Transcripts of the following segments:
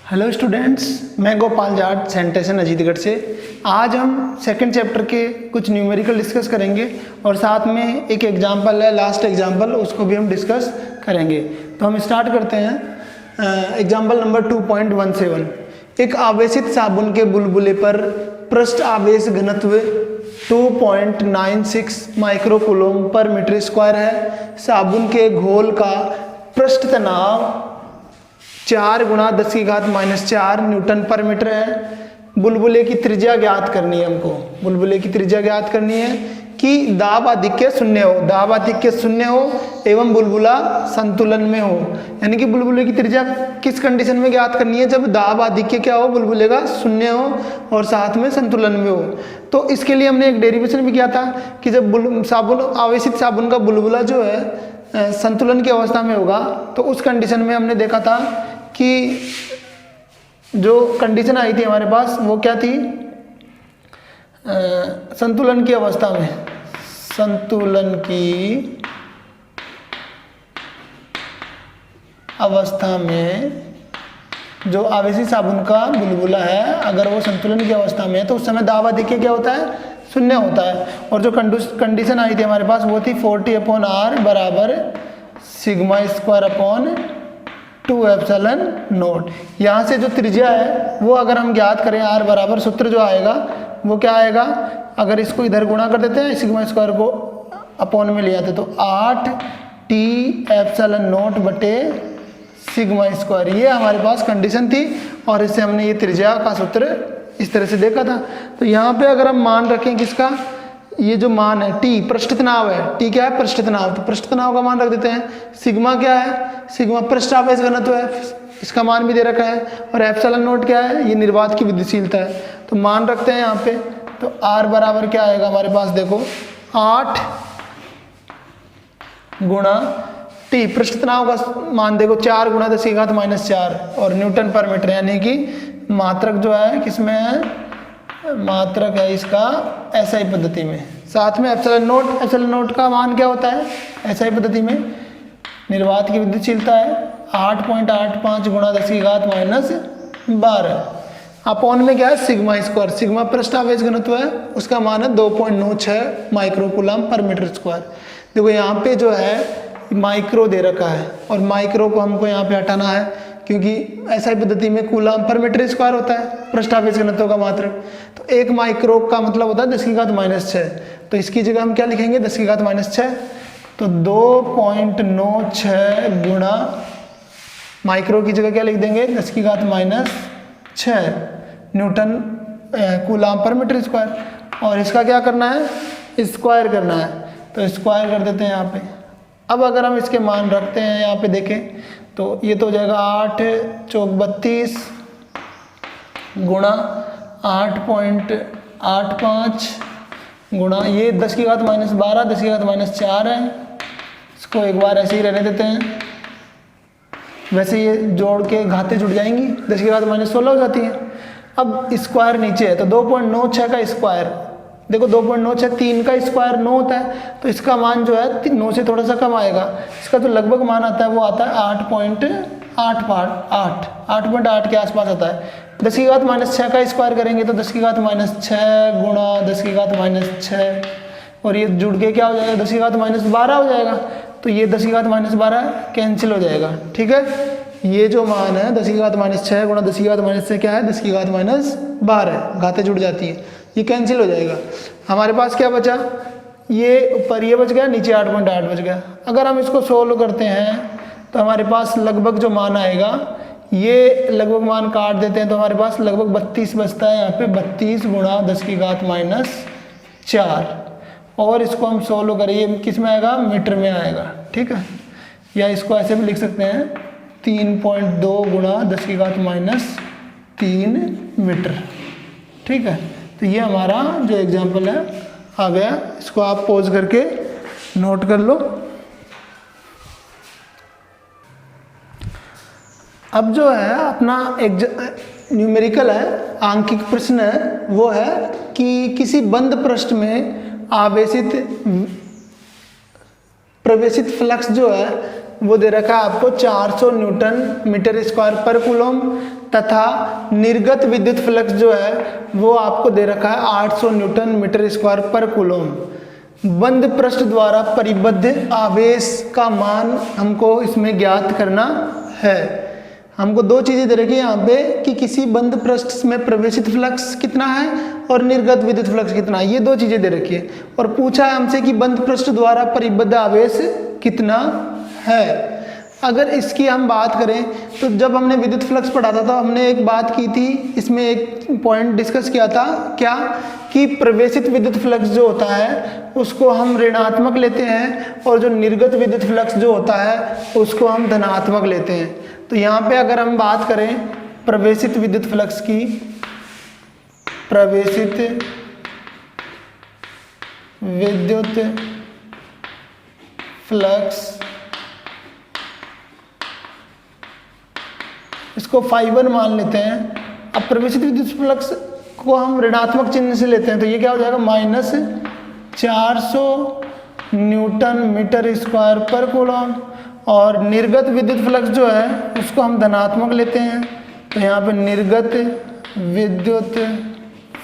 Hello students, मैं गोपाल जाट सेंटेशन अजीतगढ़ से। आज हम सेकंड चैप्टर के कुछ न्यूमेरिकल डिस्कस करेंगे और साथ में एक एग्जांपल है, लास्ट एग्जांपल, उसको भी हम डिस्कस करेंगे। तो हम स्टार्ट करते हैं। Example number 2.17। एक आवेशित साबुन के बुलबुले पर पृष्ठ आवेश घनत्व 2.96 माइक्रोकूलोम पर मीटर स्क्वायर है। साबुन के घोल का पृष्ठ तनाव 4 × 10⁻⁴ न्यूटन पर मीटर है। बुलबुले की त्रिज्या ज्ञात करनी है हमको। बुलबुले की त्रिज्या ज्ञात करनी है कि दाब आधिक्य शून्य हो, दाब आधिक्य शून्य हो एवं बुलबुला संतुलन में हो। यानी कि बुलबुले की त्रिज्या किस कंडीशन में ज्ञात करनी है? जब दाब आधिक्य क्या हो, बुलबुले का शून्य हो और साथ में संतुलन में हो। तो इसके लिए हमने एक डेरिवेशन भी किया था कि जब साबुन आवेशित साबुन का बुलबुला जो है संतुलन की अवस्था में होगा, तो उस कंडीशन में हमने देखा था कि जो कंडीशन आई थी हमारे पास वो क्या थी? संतुलन की अवस्था में, संतुलन की अवस्था में जो आवेशित साबुन का बुलबुला है, अगर वो संतुलन की अवस्था में है तो उस समय दाब आधिक्य क्या होता है? शून्य होता है। और जो कंडीशन आई थी हमारे पास वो थी 40/R बराबर σ²/2ε0। यहाँ से जो त्रिज्या है वो अगर हम ज्ञात करें R बराबर, सूत्र जो आएगा वो क्या आएगा? अगर इसको इधर गुणा कर देते हैं, σ² को अपॉन में ले आते तो 8T ε0 बटे σ²। ये हमारे पास कंडीशन थी और इससे हमने ये त्रिज्या का सूत्र इस तरह से देखा था। तो यहाँ पे अगर हम मान रखें किसका, ये जो मान है T पृष्ठ तनाव है, T क्या है? पृष्ठ तनाव। तो पृष्ठ तनाव का मान रख देते हैं। सिग्मा क्या है? सिग्मा पृष्ठ आवेश घनत्व है, इसका मान भी दे रखा है। और ε0 क्या है? ये निर्वात की विद्युतशीलता है। तो मान रखते हैं यहाँ पे। तो R बराबर क्या आएगा हमारे पास? देखो 8 × T पृष्ठ तनाव का मान देखो 4 × 10⁻⁴ और न्यूटन पर मीटर, यानी कि मात्रक जो है किसमें है? मात्रक है इसका एसआई पद्धति में। साथ में ε0 का मान क्या होता है एसआई पद्धति में? निर्वात की विद्युतशीलता है 8.85 × 10⁻12 अपॉन में क्या है? σ²। सिग्मा पृष्ठ आवेश घनत्व है, उसका मान है 2.96 माइक्रोकूलम पर मीटर स्क्वायर। देखो यहाँ पे जो है माइक्रो दे रखा है और माइक्रो को हमको यहाँ पे हटाना है क्योंकि एसआई पद्धति में कूलम पर मीटर स्क्वायर होता है पृष्ठ आवेश घनत्व का मात्रक। तो 1 माइक्रो का मतलब होता है 10⁻⁶। तो इसकी जगह हम क्या लिखेंगे? 10⁻⁶। तो 2.96 गुणा माइक्रो की जगह क्या लिख देंगे? 10⁻⁶ न्यूटन कूलम पर मीटर स्क्वायर। और इसका क्या करना है? स्क्वायर करना है। तो स्क्वायर कर देते हैं यहाँ पे। अब अगर हम इसके मान रखते हैं यहाँ पे देखें तो ये तो हो जाएगा 8 चौक 32 गुणा 8.85 गुणा ये 10⁻12 10⁻4 है। इसको एक बार ऐसे ही रहने देते हैं। वैसे ये जोड़ के घातें जुड़ जाएंगी, 10⁻16 हो जाती है। अब स्क्वायर नीचे है तो 2.96 का स्क्वायर, देखो 2.96 3 का स्क्वायर 9 होता है। तो इसका मान जो है 9 से थोड़ा सा कम आएगा। इसका जो लगभग मान आता है वो आता है 8.8 के आसपास आता है। 10⁻6 का स्क्वायर करेंगे तो 10⁻6 गुणा 10⁻6 और ये जुड़ के क्या हो जाएगा? 10⁻12 हो जाएगा। तो ये 10⁻12 कैंसिल हो जाएगा। ठीक है, ये जो मान है 10⁻6 गुणा 10⁻6 क्या है? 10⁻12, घातें जुड़ जाती है, ये कैंसिल हो जाएगा। हमारे पास क्या बचा? ये ऊपर ये बच गया, नीचे 8.8 बच गया। अगर हम इसको सोल्व करते हैं तो हमारे पास लगभग जो मान आएगा, ये लगभग मान काट देते हैं तो हमारे पास लगभग 32 बचता है। यहाँ पे 32 गुणा 10⁻4 और इसको हम सोल्व करें, ये किस में आएगा? मीटर में आएगा। ठीक है, या इसको ऐसे भी लिख सकते हैं 3.2 गुणा 10⁻3 मीटर। ठीक है, तो ये हमारा जो एग्जाम्पल है आ गया। इसको आप पॉज करके नोट कर लो। अब जो है अपना न्यूमेरिकल है, आंकिक प्रश्न है, वो है कि किसी बंद पृष्ठ में आवेशित प्रवेशित फ्लक्स जो है वो दे रखा है आपको 400 न्यूटन मीटर स्क्वायर पर कूलम तथा निर्गत विद्युत फ्लक्स जो है वो आपको दे रखा है 800 न्यूटन मीटर स्क्वायर पर कूलम। बंद पृष्ठ द्वारा परिबद्ध आवेश का मान हमको इसमें ज्ञात करना है। हमको दो चीज़ें दे रखी है यहाँ पे कि किसी बंद पृष्ठ में प्रवेशित फ्लक्स कितना है और निर्गत विद्युत फ्लक्स कितना है, ये दो चीज़ें दे रखी है। और पूछा है हमसे कि बंद पृष्ठ द्वारा परिबद्ध आवेश कितना है। अगर इसकी हम बात करें तो जब हमने विद्युत फ्लक्स पढ़ा था तो हमने एक बात की थी, इसमें एक पॉइंट डिस्कस किया था, क्या कि प्रवेशित विद्युत फ्लक्स जो होता है उसको हम ऋणात्मक लेते हैं और जो निर्गत विद्युत फ्लक्स जो होता है उसको हम धनात्मक लेते हैं। तो यहाँ पे अगर हम बात करें प्रवेशित विद्युत फ्लक्स की, प्रवेशित विद्युत फ्लक्स, इसको φ1 मान लेते हैं। अब प्रवेशित विद्युत फ्लक्स को हम ऋणात्मक चिन्ह से लेते हैं तो ये क्या हो जाएगा -400 न्यूटन मीटर स्क्वायर पर कूलम। और निर्गत विद्युत फ्लक्स जो है उसको हम धनात्मक लेते हैं तो यहाँ पे निर्गत विद्युत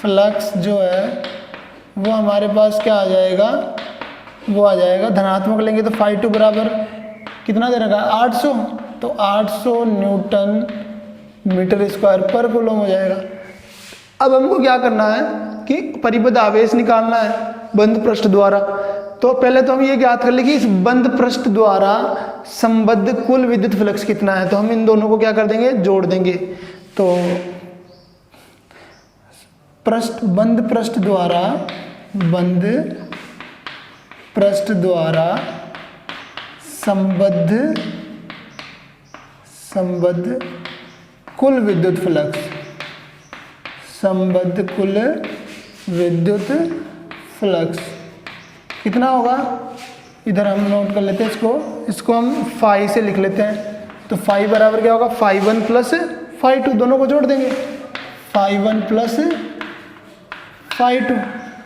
फ्लक्स जो है वो हमारे पास क्या आ जाएगा, वो आ जाएगा धनात्मक लेंगे तो φ2 बराबर कितना दे रखा है 800, तो 800 न्यूटन मीटर स्क्वायर पर कूलम हो जाएगा। अब हमको क्या करना है कि परिबद्ध आवेश निकालना है बंद पृष्ठ द्वारा। तो पहले तो हम ये ज्ञात कर ले कि इस बंद पृष्ठ द्वारा संबद्ध कुल विद्युत फ्लक्स कितना है। तो हम इन दोनों को क्या कर देंगे, जोड़ देंगे। तो बंद पृष्ठ द्वारा संबद्ध कुल विद्युत फ्लक्स, संबद्ध कुल विद्युत फ्लक्स कितना होगा, इधर हम नोट कर लेते हैं इसको हम φ से लिख लेते हैं। तो φ बराबर क्या होगा, φ1 प्लस φ2, दोनों को जोड़ देंगे, φ1 प्लस φ2।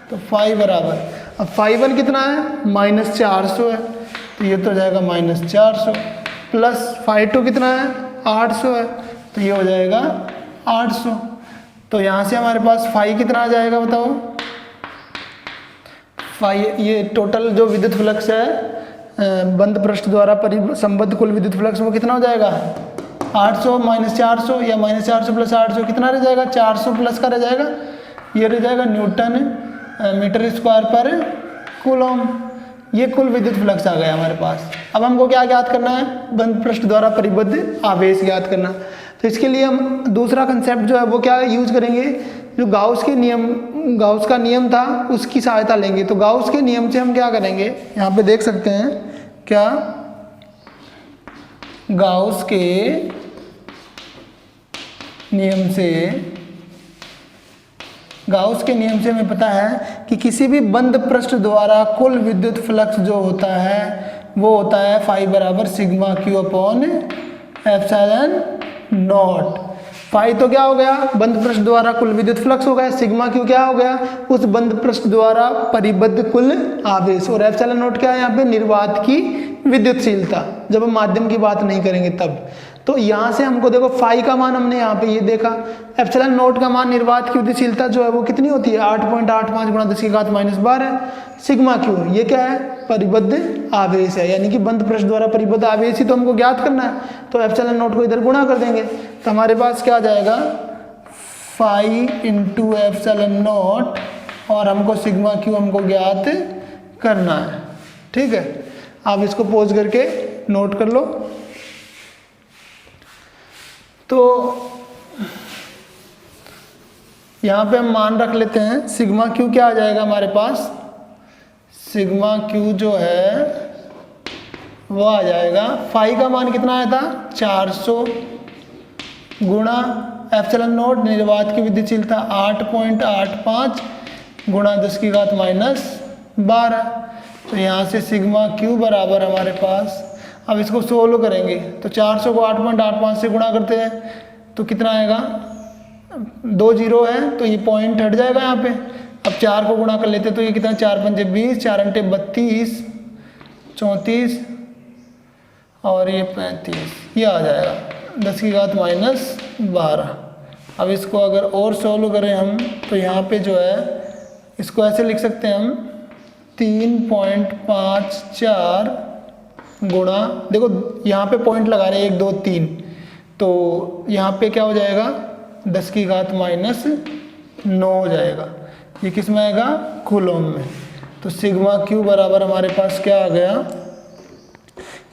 तो φ बराबर, अब φ1 कितना है -400 है तो ये तो हो जाएगा -400, प्लस φ2 कितना है 800 है तो ये हो जाएगा 800। तो यहाँ से हमारे पास φ कितना आ जाएगा बताओ, φ ये टोटल जो विद्युत फ्लक्स है बंद पृष्ठ द्वारा संबद्ध कुल विद्युत फ्लक्स वो कितना हो जाएगा 800 -400 या -400 प्लस 800 कितना रह जाएगा, 400 प्लस का रह जाएगा, ये रह जाएगा न्यूटन मीटर स्क्वायर पर कूलम। ये कुल विद्युत फ्लक्स आ गया हमारे पास। अब हमको क्या ज्ञात करना है, बंद पृष्ठ द्वारा परिबद्ध आवेश ज्ञात करना। तो इसके लिए हम दूसरा कंसेप्ट जो है वो क्या यूज करेंगे, जो गाउस का नियम था उसकी सहायता लेंगे। तो गाउस के नियम से हम क्या करेंगे, यहाँ पे देख सकते हैं क्या, गाउस के नियम से हमें पता है कि किसी भी बंद पृष्ठ द्वारा कुल विद्युत फ्लक्स जो होता है वो होता है φ बराबर sigma Q upon epsilon not. Phi तो क्या हो गया, बंद पृष्ठ द्वारा कुल विद्युत फ्लक्स हो गया, सिग्मा क्यू क्या हो गया, उस बंद पृष्ठ द्वारा परिबद्ध कुल आवेश, और एप्सिलॉन नॉट क्या है यहाँ पे, निर्वात की विद्युतशीलता, जब हम माध्यम की बात नहीं करेंगे तब। तो यहाँ से हमको देखो फाई का मान हमने यहाँ पे ये देखा, एप्सिलॉन नॉट का मान निर्वात की विद्युतशीलता जो है वो कितनी होती है 8.85 गुणा 10⁻12। सिग्मा क्यू ये क्या है, परिबद्ध आवेश है, यानी कि बंद पृष्ठ द्वारा परिबद्ध आवेश ही तो हमको ज्ञात करना है। तो एप्सिलॉन नॉट को इधर गुणा कर देंगे तो हमारे पास क्या आ जाएगा फाई इंटू एप्सिलॉन नॉट, और हमको सिग्मा क्यू हमको ज्ञात करना है। ठीक है, आप इसको पोज करके नोट कर लो। तो यहाँ पे हम मान रख लेते हैं, सिग्मा क्यू क्या आ जाएगा हमारे पास, सिग्मा क्यू जो है वो आ जाएगा, फाई का मान कितना आया था 400 गुणा एप्सिलॉन नॉट निर्वात की विद्युतशीलता 8.85 गुणा 10⁻12। तो यहाँ से सिग्मा क्यू बराबर हमारे पास, अब इसको सोल्व करेंगे तो 400 को 8.85 से गुणा करते हैं तो कितना आएगा, 2 जीरो है तो ये पॉइंट हट जाएगा यहाँ पे। अब 4 को गुणा कर लेते तो ये कितना, 4 पंजे 20, 4 अंटे 32, 34 और ये 35, ये आ जाएगा 10⁻12। 12। अब इसको अगर और सोल्व करें हम तो यहाँ पे जो है इसको ऐसे लिख सकते हैं हम 3.54 गुणा, देखो यहाँ पे पॉइंट लगा रहे हैं 1 2 3, तो यहाँ पे क्या हो जाएगा 10 की घात माइनस 9 हो जाएगा। ये किस में आएगा? कूलम में। तो सिग्मा क्यू बराबर हमारे पास क्या आ गया?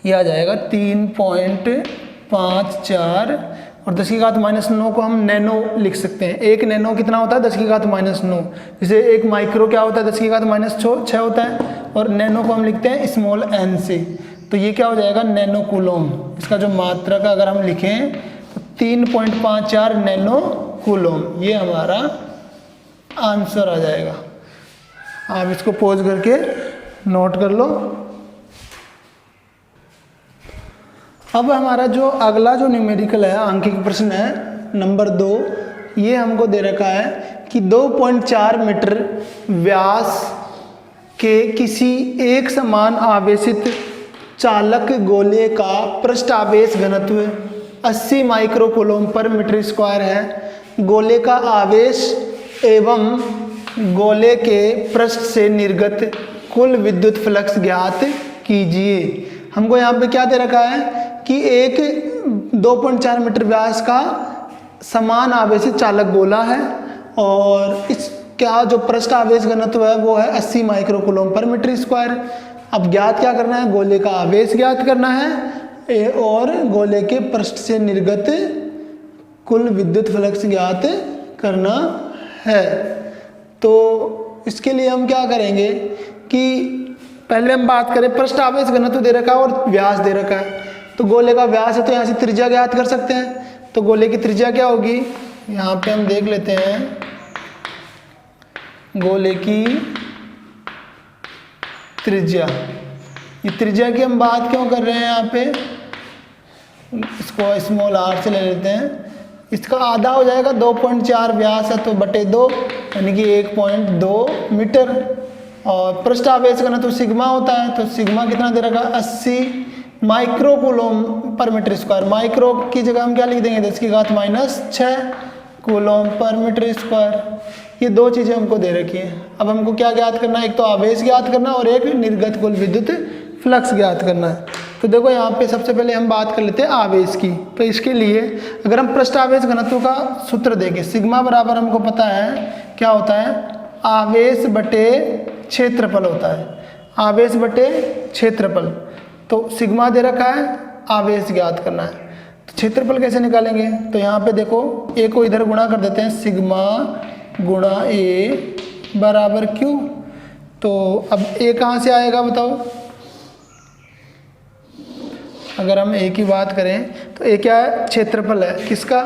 ये आ जाएगा 3.54 और 10 की घात माइनस 9 को हम नैनो लिख सकते हैं। एक नैनो कितना होता है? 10 की घात माइनस 9। जैसे एक माइक्रो क्या होता है? 10 की घात माइनस 6 होता है, और नैनो को हम लिखते हैं स्मॉल n से। तो ये क्या हो जाएगा? Nano coulomb. इसका जो मात्रक अगर हम लिखें तो 3.54 नैनो कूलम, ये हमारा आंसर आ जाएगा। आप इसको पॉज करके नोट कर लो। अब हमारा जो अगला जो न्यूमेरिकल है, अंकिक प्रश्न है नंबर 2, ये हमको दे रखा है कि 2.4 मीटर व्यास के किसी एक समान आवेशित चालक गोले का पृष्ठ आवेश घनत्व 80 माइक्रो कूलम पर मीटर स्क्वायर है। गोले का आवेश एवं गोले के पृष्ठ से निर्गत कुल विद्युत फ्लक्स ज्ञात कीजिए। हमको यहाँ पे क्या दे रखा है कि एक 2.4 मीटर व्यास का समान आवेशित चालक गोला है और इसका जो पृष्ठ आवेश घनत्व है वो है 80 माइक्रो कूलम पर मीटर स्क्वायर। अब ज्ञात क्या करना है? गोले का आवेश ज्ञात करना है और गोले के पृष्ठ से निर्गत कुल विद्युत फ्लक्स ज्ञात करना है। तो इसके लिए हम क्या करेंगे कि पहले हम बात करें, पृष्ठ आवेश घनत्व दे रखा है और व्यास दे रखा है। तो गोले का व्यास है तो यहाँ से त्रिज्या ज्ञात कर सकते हैं। तो गोले की त्रिज्या क्या होगी? यहाँ पे हम देख लेते हैं। गोले की त्रिज्या, ये त्रिज्या की हम बात क्यों कर रहे हैं यहाँ पे? इसको स्मॉल r से ले लेते हैं। इसका आधा हो जाएगा 2.4 व्यास है तो बटे 2 यानी कि 1.2 मीटर। और पृष्ठ आवेश का ना तो सिग्मा होता है, तो सिग्मा कितना दे रखा? 80 माइक्रो कूलम पर मीटर स्क्वायर। माइक्रो की जगह हम क्या लिख देंगे? 10 की घात माइनस 6 कूलम पर मीटर स्क्वायर। ये दो चीज़ें हमको दे रखी हैं। अब हमको क्या ज्ञात करना है? एक तो आवेश ज्ञात करना और एक निर्गत कुल विद्युत फ्लक्स ज्ञात करना है। तो देखो यहाँ पे सबसे पहले हम बात कर लेते हैं आवेश की। तो इसके लिए अगर हम पृष्ठ आवेश घनत्व का सूत्र देखें, सिग्मा बराबर हमको पता है क्या होता है? आवेश बटे क्षेत्रफल होता है। आवेश बटे क्षेत्रफल। तो सिग्मा दे रखा है, आवेश ज्ञात करना है। तो क्षेत्रफल कैसे निकालेंगे? तो यहाँ पे देखो ए को इधर गुणा कर देते हैं, सिग्मा गुणा ए बराबर क्यू। तो अब ए कहाँ से आएगा बताओ? अगर हम ए की बात करें तो ए क्या है? क्षेत्रफल है। किसका?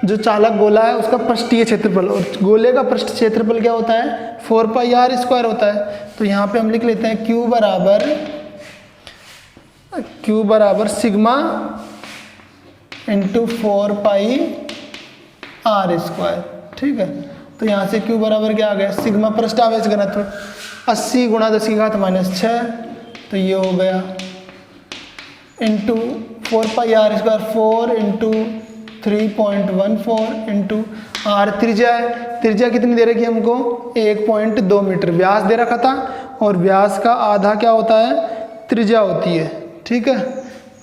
जो चालक गोला है उसका पृष्ठीय क्षेत्रफल, और गोले का पृष्ठ क्षेत्रफल क्या होता है? 4πr² होता है। तो यहाँ पे हम लिख लेते हैं Q बराबर सिग्मा इंटू 4πr²। ठीक है, तो यहाँ से Q बराबर क्या आ गया? सिग्मा पृष्ठ आवेश घनत्व 80 गुणा 10 की घात माइनस 6, तो ये हो गया into 4πr², 4 into 3.14 into r त्रिज्या है। त्रिज्या कितनी दे रखी है हमको? 1.2 मीटर। व्यास दे रखा था और व्यास का आधा क्या होता है? त्रिज्या होती है। ठीक है,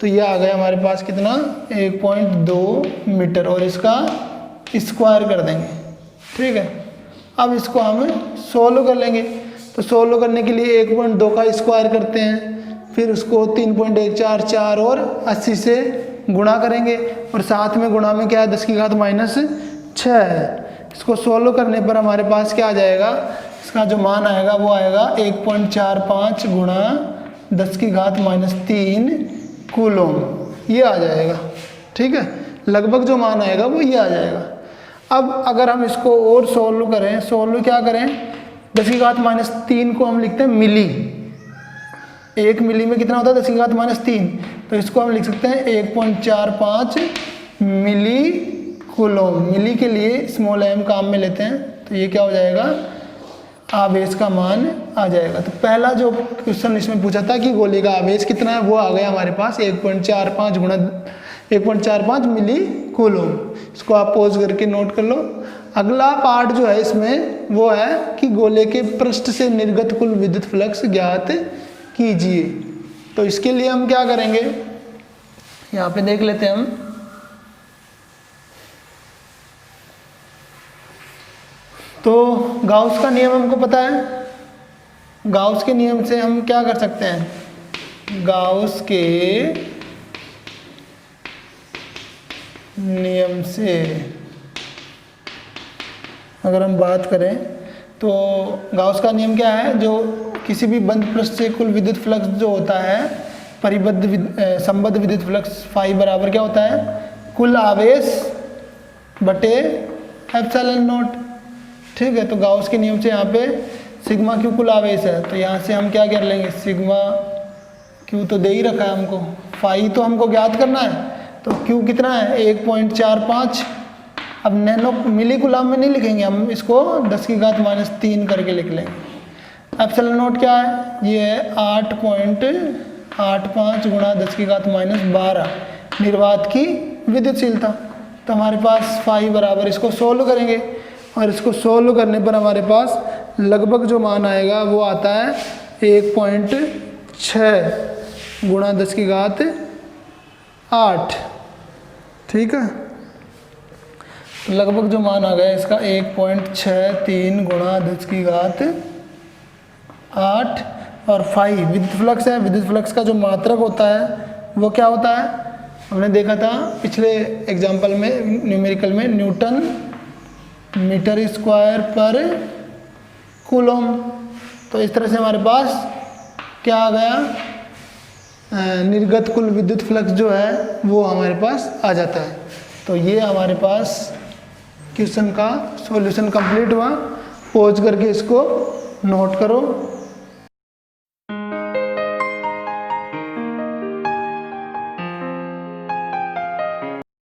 तो ये आ गया हमारे पास कितना? 1.2 मीटर और इसका स्क्वायर कर देंगे। ठीक है, अब इसको हम सोल्व कर लेंगे। तो सोल्व करने के लिए 1.2 का स्क्वायर करते हैं, फिर उसको 3.144 और 80 से गुणा करेंगे और साथ में गुणा में क्या है? 10 की घात माइनस 6 है। इसको सोल्व करने पर हमारे पास क्या आ जाएगा? इसका जो मान आएगा वो आएगा 1.45 गुणा 10 की घात माइनस 3 कूलम, ये आ जाएगा। ठीक है, लगभग जो मान आएगा वो ये आ जाएगा। अब अगर हम इसको और सोल्व करें, सोल्व क्या करें? 10 की घात माइनस 3 को हम लिखते हैं मिली। 1 मिली में कितना होता है? 10 की घात माइनस 3। तो इसको हम लिख सकते हैं 1.45 मिली कूलम। मिली के लिए स्मॉल m काम में लेते हैं, तो ये क्या हो जाएगा? आवेश का मान आ जाएगा। तो पहला जो क्वेश्चन इसमें पूछा था कि गोले का आवेश कितना है, वो आ गया हमारे पास 1.45 गुणा 1.45 मिली कूलम। इसको आप पॉज करके नोट कर लो। अगला पार्ट जो है इसमें वो है कि गोले के पृष्ठ से निर्गत कुल विद्युत फ्लक्स ज्ञात कीजिए। तो इसके लिए हम क्या करेंगे, यहाँ पे देख लेते हैं हम। तो गाउस का नियम हमको पता है। गाउस के नियम से हम क्या कर सकते हैं, गाउस के नियम से अगर हम बात करें तो गाउस का नियम क्या है, जो किसी भी बंद पृष्ठ से कुल विद्युत फ्लक्स जो होता है संबद्ध विद्युत फ्लक्स फाई बराबर क्या होता है, कुल आवेश बटे एप्सिलॉन नॉट। ठीक है, तो गाउस के नियम से यहाँ पे सिग्मा क्यू कुल आवेश है, तो यहाँ से हम क्या कर लेंगे, सिग्मा क्यू तो दे ही रखा है हमको, फाई तो हमको ज्ञात करना है, तो क्यू कितना है 1.45। अब नैनो मिली कुलाम में नहीं लिखेंगे हम, इसको 10⁻³ करके लिख लेंगे। एप्सिलॉन नॉट क्या है, ये है 8.85 गुणा 10⁻12 निर्वात की विद्युतशीलता। तो हमारे पास फाई बराबर, इसको सोल्व करेंगे और इसको सोल्व करने पर हमारे पास लगभग जो मान आएगा वो आता है 1.6 गुणा 10⁸। ठीक है, तो लगभग जो मान आ गया इसका 1.63 गुणा 10⁸। और फाई विद्युत फ्लक्स है। विद्युत फ्लक्स का जो मात्रक होता है वो क्या होता है, हमने देखा था पिछले एग्जाम्पल में, न्यूमेरिकल में, न्यूटन मीटर स्क्वायर पर कूलम। तो इस तरह से हमारे पास क्या आ गया, निर्गत कुल विद्युत फ्लक्स जो है वो हमारे पास आ जाता है। तो ये हमारे पास क्वेश्चन का सॉल्यूशन कंप्लीट हुआ। पॉज करके इसको नोट करो।